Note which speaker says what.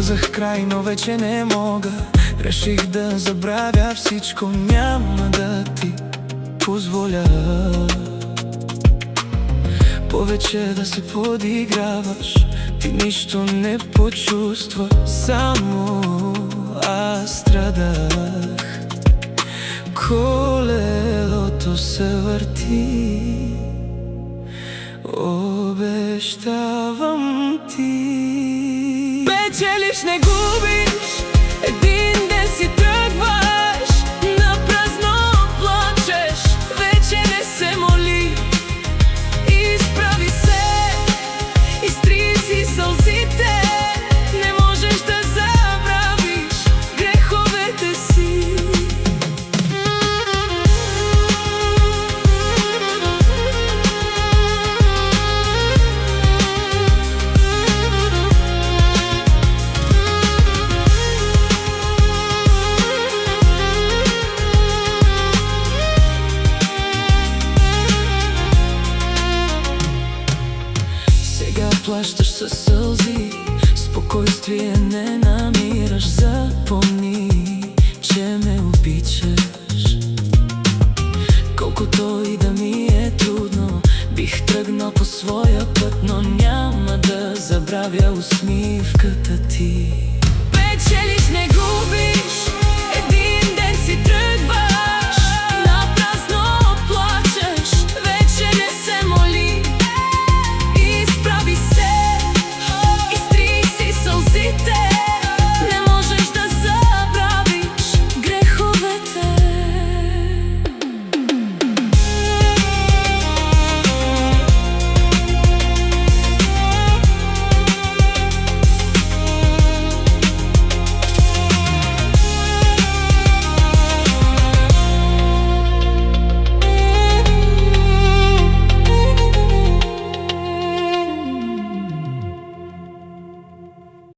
Speaker 1: Казах край, но вече не мога. Реших да забравя всичко, няма да ти позволя повече да се подиграваш. Ти нищо не почувства, само аз страдах. Колелото се върти, обещавам ти. Печелиш, не губиш, един ден си тръгваш, напразно плачеш, вече не се моли. Изправи се, изтри си сълзите, не можеш да забравиш греховете си. Плащаш със сълзи, спокойствие не намираш. Запомни, че ме обичаш. Колкото и да ми е трудно, бих тръгнал по своя път, но няма да забравя усмивката ти. Печелиш, не губиш,